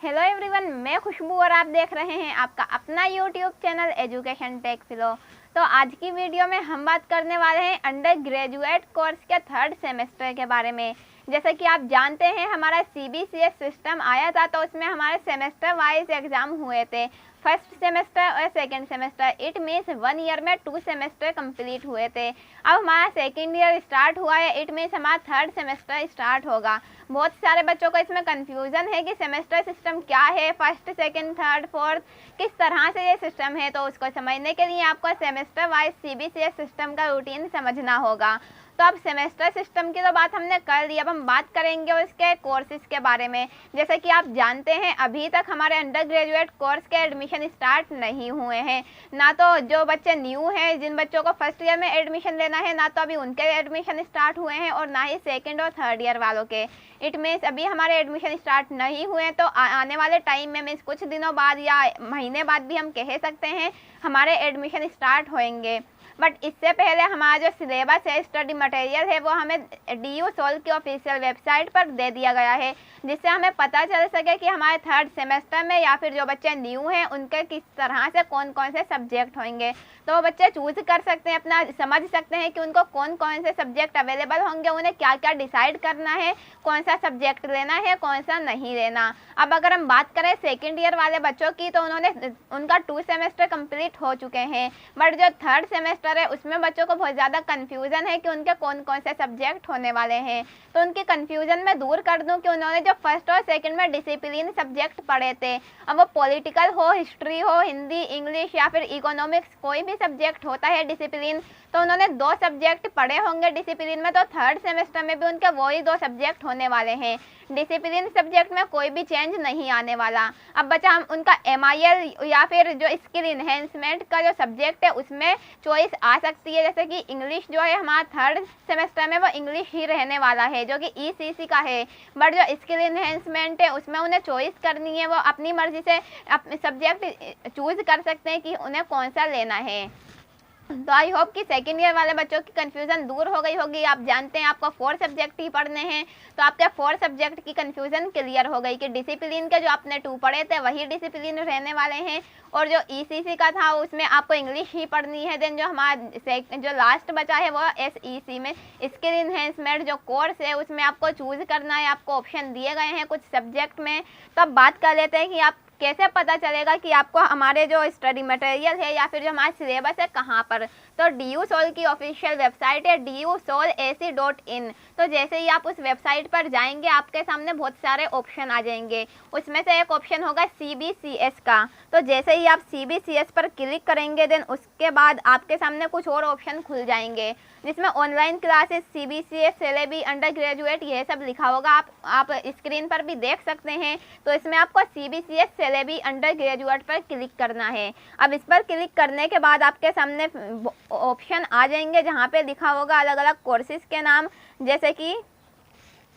Hello everyone, मैं खुशबू और आप देख रहे हैं आपका अपना YouTube channel education tech flow. तो आज की वीडियो में हम बात करने वाले हैं अंडर ग्रेजुएट कोर्स के थर्ड सेमेस्टर के बारे में। जैसे कि आप जानते हैं हमारा CBCS सिस्टम आया था, तो उसमें हमारे सेमेस्टर वाइज एग्ज़ाम हुए थे, फर्स्ट सेमेस्टर और second semester. It means 1 year में 2 सेमेस्टर कंप्लीट हुए थे। अब हमारा सेकंड ईयर स्टार्ट हुआ है, इट मीन्स हमारा थर्ड सेमेस्टर स्टार्ट होगा। बहुत सारे बच्चों को इसमें कंफ्यूजन है कि सेमेस्टर सिस्टम क्या है, फर्स्ट सेकंड थर्ड फोर्थ किस तरह से ये सिस्टम है। तो उसको समझने के लिए आपको सेमेस्टर वाइज CBCS सिस्टम का रूटीन समझना होगा। तो अब सेमेस्टर सिस्टम की तो बात हमने कर ली, अब हम बात करेंगे उसके कोर्सेज के बारे में। जैसे कि आप जानते हैं अभी तक हमारे अंडर ग्रेजुएट कोर्स के एडमिशन स्टार्ट नहीं हुए हैं। ना तो जो बच्चे न्यू हैं, जिन बच्चों को फर्स्ट ईयर में एडमिशन लेना है, ना तो अभी उनके एडमिशन स्टार्ट हुए हैं और ना ही सेकेंड और थर्ड ईयर वालों के। इट मीन्स अभी हमारे एडमिशन स्टार्ट नहीं हुए हैं। तो आने वाले टाइम में मीन्स कुछ दिनों बाद या महीने बाद भी हम कह सकते हैं हमारे एडमिशन स्टार्ट होंगे। बट इससे पहले हमारा जो सिलेबस है, स्टडी मटेरियल है, वो हमें DU सोल की ऑफिशियल वेबसाइट पर दे दिया गया है, जिससे हमें पता चल सके कि हमारे थर्ड सेमेस्टर में या फिर जो बच्चे न्यू हैं उनके किस तरह से कौन कौन से सब्जेक्ट होंगे। तो वो बच्चे चूज कर सकते हैं, अपना समझ सकते हैं कि उनको कौन कौन से सब्जेक्ट अवेलेबल होंगे, उन्हें क्या क्या डिसाइड करना है, कौन सा सब्जेक्ट लेना है, कौन सा नहीं लेना। अब अगर हम बात करें सेकेंड ईयर वाले बच्चों की, तो उनका 2 सेमेस्टर कंप्लीट हो चुके हैं। बट जो थर्ड सेमेस्टर है उसमें बच्चों को बहुत ज़्यादा कन्फ्यूज़न है कि उनके कौन कौन से सब्जेक्ट होने वाले हैं। तो उनकी कन्फ्यूज़न मैं दूर कर दूं कि उन्होंने जो फर्स्ट और सेकंड में डिसिप्लिन सब्जेक्ट पढ़े थे, अब वो पॉलिटिकल हो, हिस्ट्री हो, हिंदी, इंग्लिश या फिर इकोनॉमिक्स, कोई भी सब्जेक्ट होता है डिसिप्लिन, तो उन्होंने 2 सब्जेक्ट पढ़े होंगे डिसिप्लिन में। तो थर्ड सेमेस्टर में भी उनके वही 2 सब्जेक्ट होने वाले हैं। डिसिप्लिन सब्जेक्ट में कोई भी चेंज नहीं आने वाला। अब बचा हम उनका MIL या फिर जो स्किल इन्हेंसमेंट का जो सब्जेक्ट है उसमें चॉइस आ सकती है। जैसे कि इंग्लिश जो है हमारा थर्ड सेमेस्टर में वो इंग्लिश ही रहने वाला है, जो कि ECC का है। बट जो स्किल इन्हेंसमेंट है उसमें उन्हें चॉइस करनी है, वो अपनी मर्जी से अपने सब्जेक्ट चूज कर सकते हैं कि उन्हें कौन सा लेना है। तो आई होप कि सेकेंड ईयर वाले बच्चों की कन्फ्यूज़न दूर हो गई होगी। आप जानते हैं आपको 4 सब्जेक्ट ही पढ़ने हैं, तो आपके 4 सब्जेक्ट की कन्फ्यूज़न क्लियर हो गई कि डिसिप्लिन के जो आपने 2 पढ़े थे वही डिसिप्लिन रहने वाले हैं, और जो ECC का था उसमें आपको इंग्लिश ही पढ़नी है। देन जो हमारा जो लास्ट बचा है वो SEC में स्किल इन्हेंसमेंट जो कोर्स है उसमें आपको चूज़ करना है, आपको ऑप्शन दिए गए हैं कुछ सब्जेक्ट में। तो अब बात कर लेते हैं कि आप कैसे पता चलेगा कि आपको हमारे जो स्टडी मटेरियल है या फिर जो हमारा सिलेबस है कहाँ पर। तो DU सोल की ऑफिशियल वेबसाइट है dusolac.in। तो जैसे ही आप उस वेबसाइट पर जाएंगे आपके सामने बहुत सारे ऑप्शन आ जाएंगे। उसमें से एक ऑप्शन होगा CBCS का। तो जैसे ही आप CBCS पर क्लिक करेंगे देन उसके बाद आपके सामने कुछ और ऑप्शन खुल जाएंगे, जिसमें online classes, CBCS syllable, under graduate, यह सब लिखा होगा। आप स्क्रीन पर भी देख सकते हैं। तो इसमें आपको CBCS सिलेबी अंडर ग्रेजुएट पर क्लिक करना है। अब इस पर क्लिक करने के बाद आपके सामने ऑप्शन आ जाएंगे जहाँ पे लिखा होगा अलग अलग कोर्सेज के नाम, जैसे कि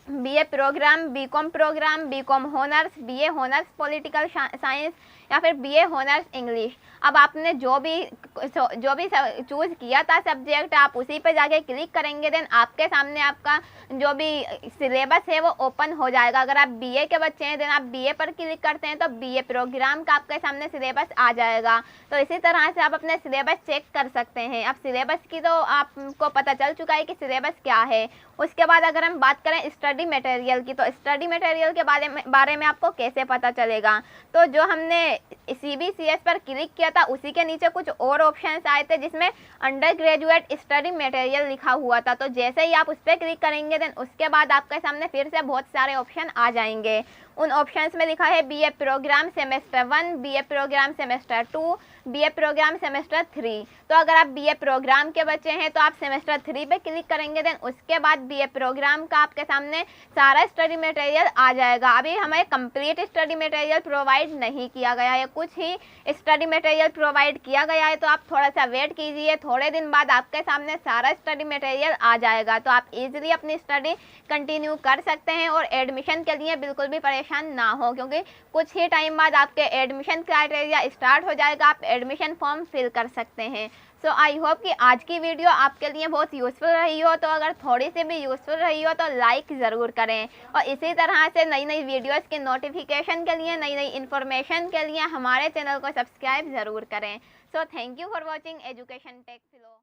BA program, BCom program, BCom honours, BA honours political science या फिर BA होनर्स इंग्लिश। अब आपने जो भी चूज़ किया था सब्जेक्ट, आप उसी पे जाके क्लिक करेंगे देन आपके सामने आपका जो भी सिलेबस है वो ओपन हो जाएगा। अगर आप BA के बच्चे हैं देन आप BA पर क्लिक करते हैं तो BA प्रोग्राम का आपके सामने सिलेबस आ जाएगा। तो इसी तरह से आप अपने सिलेबस चेक कर सकते हैं। अब सिलेबस की तो आपको पता चल चुका है कि सिलेबस क्या है। उसके बाद अगर हम बात करें स्टडी मटेरियल की, तो स्टडी मटेरियल के बारे में आपको कैसे पता चलेगा। तो जो हमने CBCS पर क्लिक किया था उसी के नीचे कुछ और ऑप्शंस आए थे जिसमें अंडर ग्रेजुएट स्टडी मटेरियल लिखा हुआ था। तो जैसे ही आप उस पर क्लिक करेंगे देन उसके बाद आपके सामने फिर से बहुत सारे ऑप्शन आ जाएंगे। उन ऑप्शंस में लिखा है BA program semester 1, BA program semester 2, BA program semester 3। तो अगर आप BA प्रोग्राम के बच्चे हैं तो आप सेमेस्टर 3 पे क्लिक करेंगे देन उसके बाद BA प्रोग्राम का आपके सामने सारा स्टडी मटेरियल आ जाएगा। अभी हमें कंप्लीट स्टडी मटेरियल प्रोवाइड नहीं किया गया है, कुछ ही स्टडी मटेरियल प्रोवाइड किया गया है। तो आप थोड़ा सा वेट कीजिए, थोड़े दिन बाद आपके सामने सारा स्टडी मटेरियल आ जाएगा। तो आप इजीली अपनी स्टडी कंटिन्यू कर सकते हैं और एडमिशन के लिए बिल्कुल भी परेशान ना हो, क्योंकि कुछ ही टाइम बाद आपके एडमिशन क्राइटेरिया स्टार्ट हो जाएगा, आप एडमिशन फॉर्म फिल कर सकते हैं। सो आई होप कि आज की वीडियो आपके लिए बहुत यूज़फुल रही हो। तो अगर थोड़ी सी भी यूज़फुल रही हो तो लाइक ज़रूर करें, और इसी तरह से नई नई वीडियोस के नोटिफिकेशन के लिए, नई नई इन्फॉर्मेशन के लिए हमारे चैनल को सब्सक्राइब ज़रूर करें। So thank you for watching education tech flow.